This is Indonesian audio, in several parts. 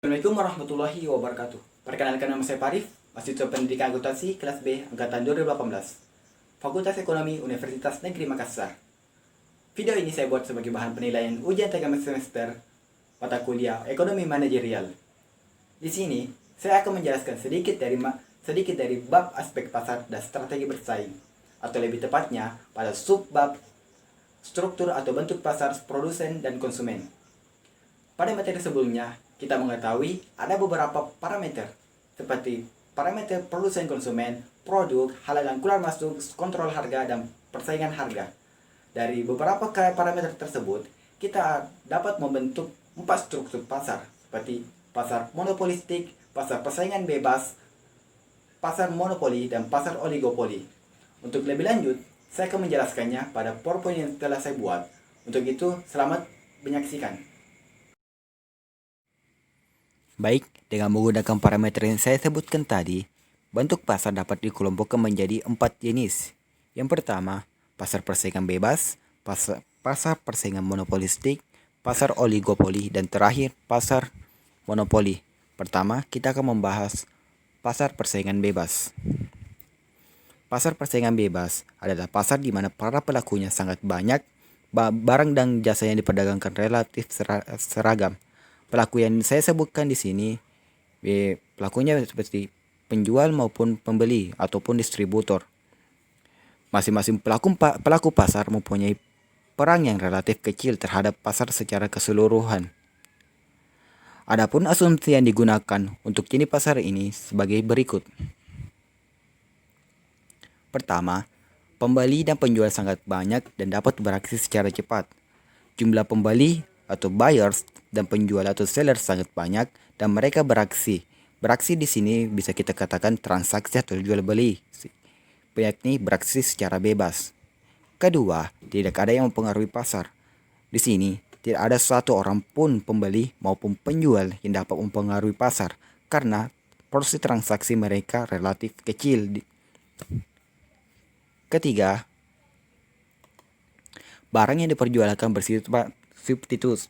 Assalamualaikum warahmatullahi wabarakatuh. Perkenalkan, nama saya Parif, mahasiswa pendidikan akuntansi kelas B angkatan 2018, Fakultas Ekonomi Universitas Negeri Makassar. Video ini saya buat sebagai bahan penilaian ujian tengah semester mata kuliah Ekonomi Manajerial. Di sini saya akan menjelaskan sedikit dari bab aspek pasar dan strategi bersaing, atau lebih tepatnya pada subbab struktur atau bentuk pasar produsen dan konsumen. Pada materi sebelumnya, kita mengetahui ada beberapa parameter seperti parameter produsen konsumen, produk, halangan keluar masuk, kontrol harga, dan persaingan harga. Dari beberapa parameter tersebut, kita dapat membentuk 4 struktur pasar seperti pasar monopolistik, pasar persaingan bebas, pasar monopoli, dan pasar oligopoli. Untuk lebih lanjut, saya akan menjelaskannya pada PowerPoint yang telah saya buat. Untuk itu, selamat menyaksikan. Baik, dengan menggunakan parameter yang saya sebutkan tadi, bentuk pasar dapat dikelompokkan menjadi 4 jenis. Yang pertama, pasar persaingan bebas, pasar persaingan monopolistik, pasar oligopoli, dan terakhir pasar monopoli. Pertama, kita akan membahas pasar persaingan bebas. Pasar persaingan bebas adalah pasar di mana para pelakunya sangat banyak, barang dan jasa yang diperdagangkan relatif seragam. Pelaku yang saya sebutkan di sini, pelakunya seperti penjual maupun pembeli ataupun distributor. Masing-masing pelaku pasar mempunyai peran yang relatif kecil terhadap pasar secara keseluruhan. Adapun asumsi yang digunakan untuk jenis pasar ini sebagai berikut. Pertama, pembeli dan penjual sangat banyak dan dapat beraksi secara cepat. Jumlah pembeli atau buyers dan penjual atau seller sangat banyak dan mereka beraksi. Beraksi di sini bisa kita katakan transaksi atau jual beli, yakni beraksi secara bebas. Kedua, tidak ada yang mempengaruhi pasar. Di sini tidak ada satu orang pun pembeli maupun penjual yang dapat mempengaruhi pasar karena porsi transaksi mereka relatif kecil. Ketiga, barang yang diperjualkan bersifat substitusi.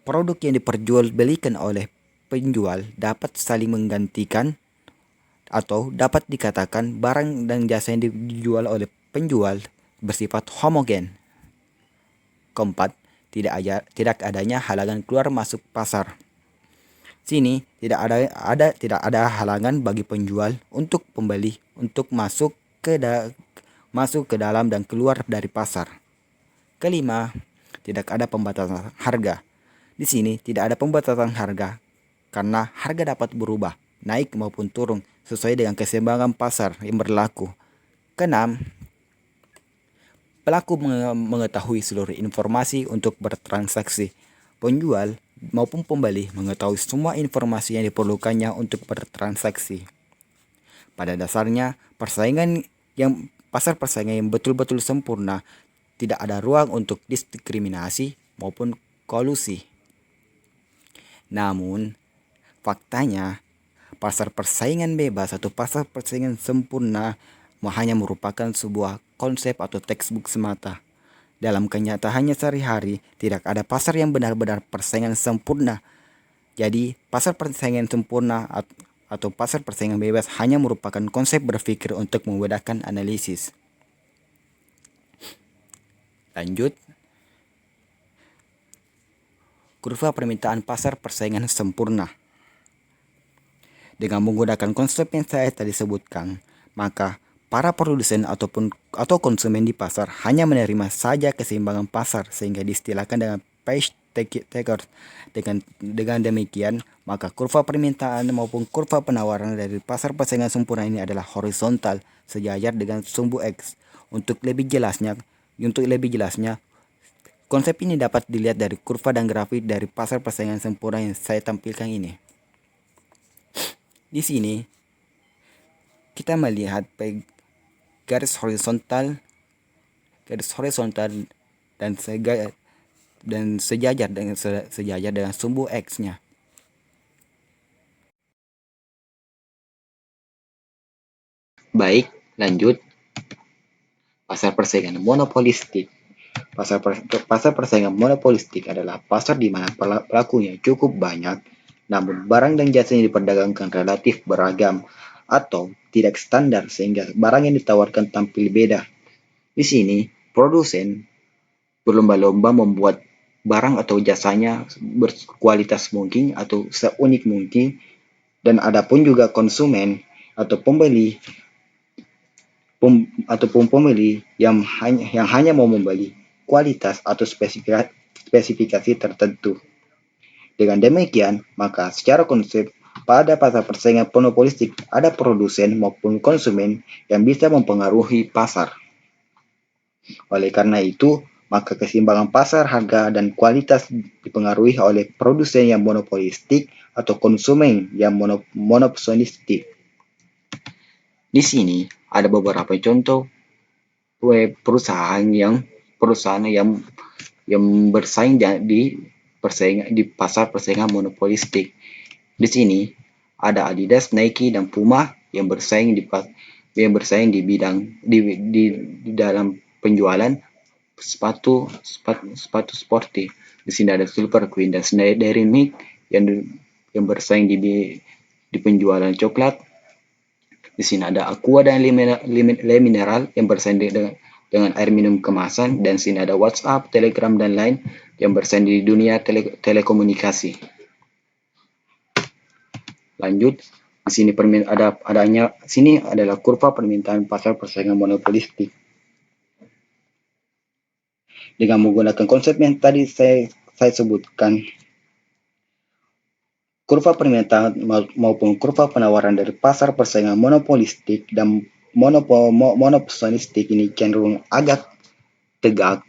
Produk yang diperjualbelikan oleh penjual dapat saling menggantikan atau dapat dikatakan barang dan jasa yang dijual oleh penjual bersifat homogen. Keempat, tidak adanya halangan keluar masuk pasar. Sini tidak ada halangan bagi penjual untuk pembeli untuk masuk ke dalam dan keluar dari pasar. Kelima, tidak ada pembatasan harga. Di sini tidak ada pembatasan harga karena harga dapat berubah, naik maupun turun sesuai dengan keseimbangan pasar yang berlaku. Keenam, pelaku mengetahui seluruh informasi untuk bertransaksi. Penjual maupun pembeli mengetahui semua informasi yang diperlukannya untuk bertransaksi. Pada dasarnya, pasar persaingan yang betul-betul sempurna, tidak ada ruang untuk diskriminasi maupun kolusi. Namun, faktanya, pasar persaingan bebas atau pasar persaingan sempurna hanya merupakan sebuah konsep atau textbook semata. Dalam kenyataannya sehari-hari, tidak ada pasar yang benar-benar persaingan sempurna. Jadi, pasar persaingan sempurna atau pasar persaingan bebas hanya merupakan konsep berpikir untuk memudahkan analisis. Lanjut. Kurva permintaan pasar persaingan sempurna. Dengan menggunakan konsep yang saya tadi sebutkan, maka para produsen atau konsumen di pasar hanya menerima saja keseimbangan pasar sehingga diistilahkan dengan price taker. Dengan demikian, maka kurva permintaan maupun kurva penawaran dari pasar persaingan sempurna ini adalah horizontal sejajar dengan sumbu X. Untuk lebih jelasnya, konsep ini dapat dilihat dari kurva dan grafik dari pasar persaingan sempurna yang saya tampilkan ini. Di sini kita melihat garis horizontal dan sejajar dengan sumbu X-nya. Baik, lanjut. Pasar persaingan monopolistik. Pasar persaingan monopolistik adalah pasar di mana pelakunya cukup banyak namun barang dan jasa yang diperdagangkan relatif beragam atau tidak standar sehingga barang yang ditawarkan tampil beda. Di sini, produsen berlomba-lomba membuat barang atau jasanya berkualitas mungkin atau seunik mungkin, dan adapun juga konsumen atau pembeli ataupun pembeli yang hanya mau membeli kualitas atau spesifikasi tertentu. Dengan demikian, maka secara konsep pada pasar persaingan monopolistik ada produsen maupun konsumen yang bisa mempengaruhi pasar. Oleh karena itu, maka keseimbangan pasar harga dan kualitas dipengaruhi oleh produsen yang monopolistik atau konsumen yang monopolistik. Di sini ada beberapa contoh perusahaan yang bersaing di pasar persaingan monopolistik. Di sini ada Adidas, Nike, dan Puma yang bersaing di bidang di dalam penjualan sepatu sporty. Di sini ada Silver Queen dan Dairy Milk yang bersaing di penjualan coklat. Di sini ada Aqua dan Le Mineral yang bersaing dengan air minum kemasan, dan sini ada WhatsApp, Telegram, dan lain yang bersaing di dunia telekomunikasi. Lanjut, di sini sini adalah kurva permintaan pasar persaingan monopolistik. Dengan menggunakan konsep yang tadi saya sebutkan, kurva permintaan maupun kurva penawaran dari pasar persaingan monopolistik dan monopolistik ini cenderung agak tegak,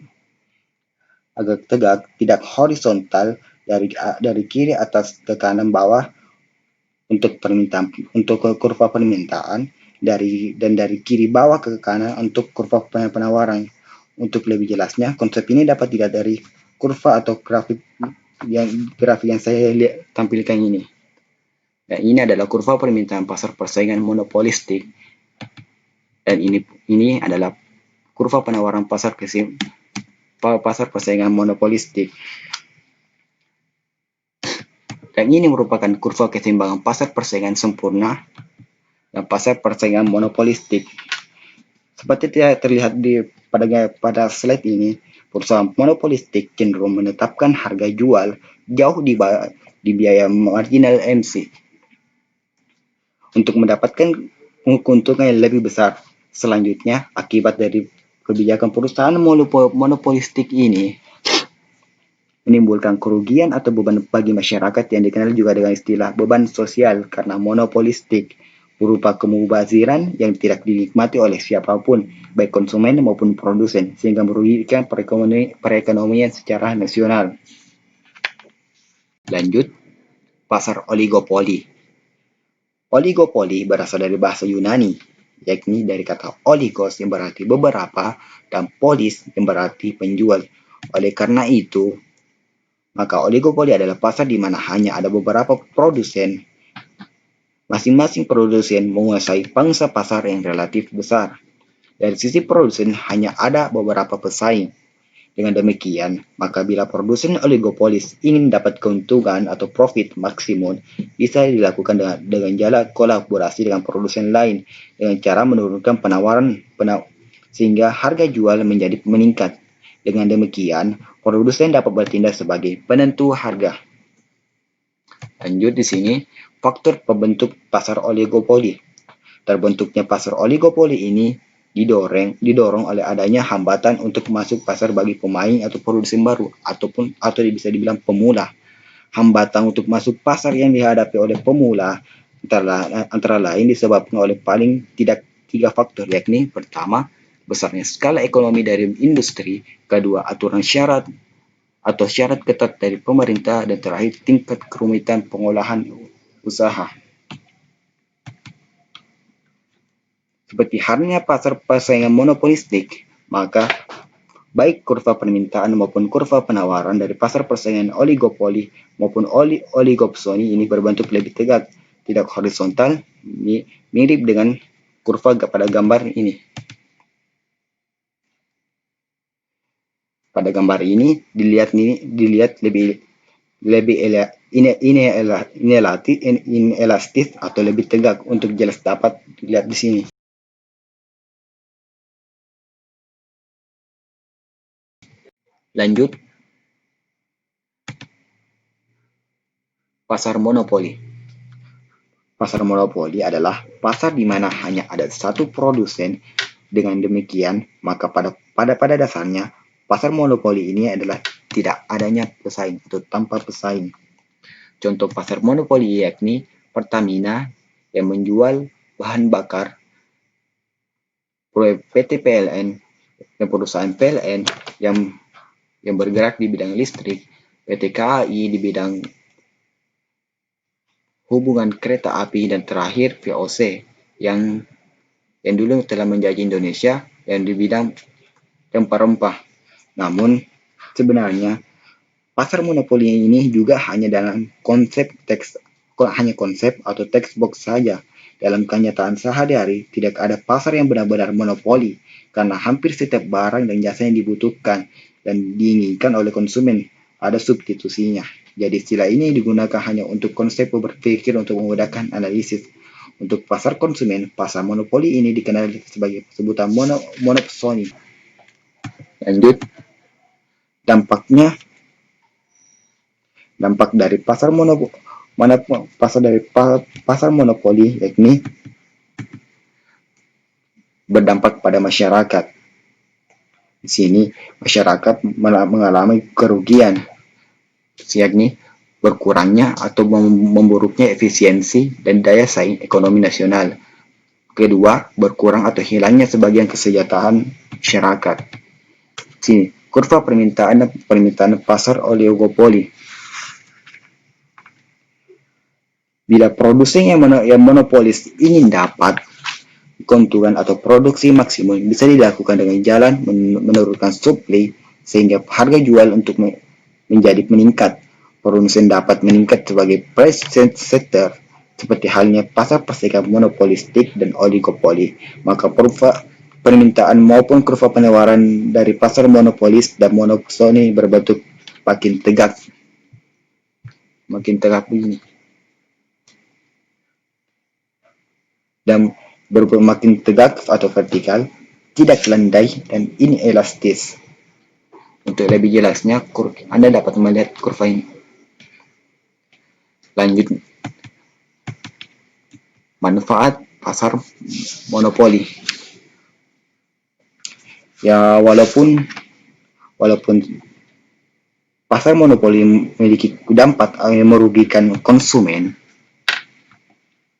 tidak horizontal dari kiri atas ke kanan bawah untuk kurva permintaan, dari kiri bawah ke kanan untuk kurva penawaran. Untuk lebih jelasnya, konsep ini dapat dilihat dari kurva atau grafik yang saya tampilkan ini. Dan ini adalah kurva permintaan pasar persaingan monopolistik, dan ini adalah kurva penawaran pasar persaingan monopolistik. Dan ini merupakan kurva keseimbangan pasar persaingan sempurna dan pasar persaingan monopolistik. Seperti terlihat pada slide ini, perusahaan monopolistik cenderung menetapkan harga jual jauh di biaya marginal MC untuk mendapatkan keuntungan yang lebih besar. Selanjutnya, akibat dari kebijakan perusahaan monopolistik ini menimbulkan kerugian atau beban bagi masyarakat yang dikenal juga dengan istilah beban sosial karena monopolistik, berupa kemubaziran yang tidak dinikmati oleh siapapun, baik konsumen maupun produsen, sehingga merugikan perekonomian secara nasional. Lanjut, pasar oligopoli. Oligopoli berasal dari bahasa Yunani, yakni dari kata oligos yang berarti beberapa dan polis yang berarti penjual. Oleh karena itu, maka oligopoli adalah pasar di mana hanya ada beberapa produsen. Masing-masing produsen menguasai pangsa pasar yang relatif besar. Dari sisi produsen hanya ada beberapa pesaing. Dengan demikian, maka bila produsen oligopolis ingin mendapat keuntungan atau profit maksimum, bisa dilakukan dengan jalan kolaborasi dengan produsen lain dengan cara menurunkan penawaran sehingga harga jual menjadi meningkat. Dengan demikian, produsen dapat bertindak sebagai penentu harga. Lanjut di sini, faktor pembentuk pasar oligopoli. Terbentuknya pasar oligopoli ini didorong oleh adanya hambatan untuk masuk pasar bagi pemain atau produsen baru atau bisa dibilang pemula. Hambatan untuk masuk pasar yang dihadapi oleh pemula antara lain disebabkan oleh paling tidak 3 faktor, yakni pertama, besarnya skala ekonomi dari industri, kedua, aturan syarat ketat dari pemerintah, dan terakhir tingkat kerumitan pengolahan usaha. Seperti halnya pasar persaingan monopolistik, maka baik kurva permintaan maupun kurva penawaran dari pasar persaingan oligopoli maupun oligopsoni ini berbentuk lebih tegak, tidak horizontal, mirip dengan kurva pada gambar ini. Pada gambar ini dilihat lebih lebih inelastis atau lebih tegak untuk jelas dapat dilihat di sini. Lanjut, pasar monopoli. Pasar monopoli adalah pasar di mana hanya ada satu produsen. Dengan demikian, maka pada dasarnya pasar monopoli ini adalah tidak adanya pesaing atau tanpa pesaing. Contoh pasar monopoli yakni Pertamina yang menjual bahan bakar, PT PLN dan perusahaan PLN yang bergerak di bidang listrik, PT KAI di bidang hubungan kereta api, dan terakhir VOC yang dulu telah menjajah Indonesia yang di bidang rempah-rempah. Namun sebenarnya pasar monopoli ini juga hanya dalam konsep atau teks box saja. Dalam kenyataan sehari-hari, tidak ada pasar yang benar-benar monopoli, karena hampir setiap barang dan jasa yang dibutuhkan dan diinginkan oleh konsumen ada substitusinya. Jadi istilah ini digunakan hanya untuk konsep berpikir untuk memudahkan analisis. Untuk pasar konsumen, pasar monopoli ini dikenal sebagai sebutan monopsoni. Lanjut, dampaknya. Dampak dari pasar monopoli yakni berdampak pada masyarakat. Di sini masyarakat mengalami kerugian, yakni berkurangnya atau memburuknya efisiensi dan daya saing ekonomi nasional. Kedua, berkurang atau hilangnya sebagian kesejahteraan masyarakat. Sini, kurva permintaan pasar oligopoli. Bila produsen yang monopolis ingin dapat keuntungan atau produksi maksimum, bisa dilakukan dengan jalan menurunkan supply sehingga harga jual untuk menjadi meningkat. Produsen dapat meningkat sebagai price setter seperti halnya pasar persaingan monopolistik dan oligopoli. Maka kurva permintaan maupun kurva penawaran dari pasar monopolis dan monopsoni berbentuk makin tegak begini. Dan makin tegak atau vertikal, tidak landai dan inelastis. Untuk lebih jelasnya, Anda dapat melihat kurva ini. Lanjut, manfaat pasar monopoli. Ya, walaupun pasar monopoli memiliki dampak yang merugikan konsumen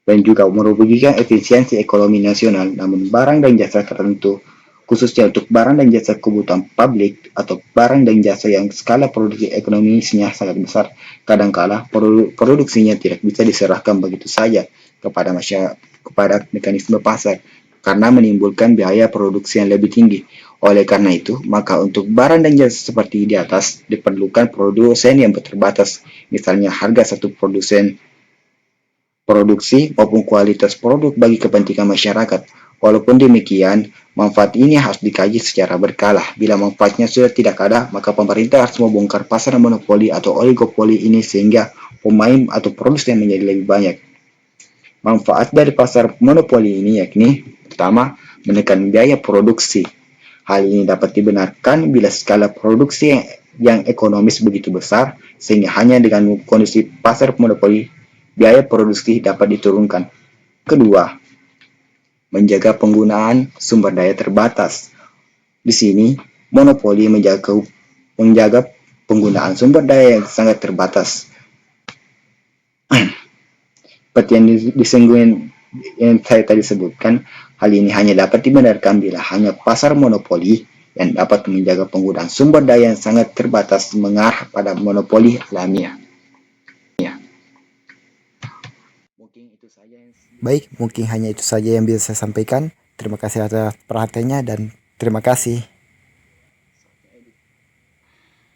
dan juga merugikan efisiensi ekonomi nasional, namun barang dan jasa tertentu, khususnya untuk barang dan jasa kebutuhan publik atau barang dan jasa yang skala produksi ekonomisinya sangat besar, kadangkala produksinya tidak bisa diserahkan begitu saja kepada kepada mekanisme pasar karena menimbulkan biaya produksi yang lebih tinggi. Oleh karena itu, maka untuk barang dan jasa seperti di atas diperlukan produsen yang terbatas, misalnya harga satu produksi maupun kualitas produk bagi kepentingan masyarakat. Walaupun demikian, manfaat ini harus dikaji secara berkala. Bila manfaatnya sudah tidak ada, maka pemerintah harus membongkar pasar monopoli atau oligopoli ini sehingga pemain atau produsen menjadi lebih banyak. Manfaat dari pasar monopoli ini yakni pertama, menekan biaya produksi. Hal ini dapat dibenarkan bila skala produksi yang ekonomis begitu besar, sehingga hanya dengan kondisi pasar monopoli biaya produksi dapat diturunkan. Kedua, menjaga penggunaan sumber daya terbatas. Di sini, monopoli menjaga penggunaan sumber daya yang sangat terbatas. Seperti yang saya tadi sebutkan, hal ini hanya dapat dibenarkan bila hanya pasar monopoli yang dapat menjaga penggunaan sumber daya yang sangat terbatas mengarah pada monopoli alamiah. Baik, mungkin hanya itu saja yang bisa saya sampaikan. Terima kasih atas perhatiannya dan terima kasih.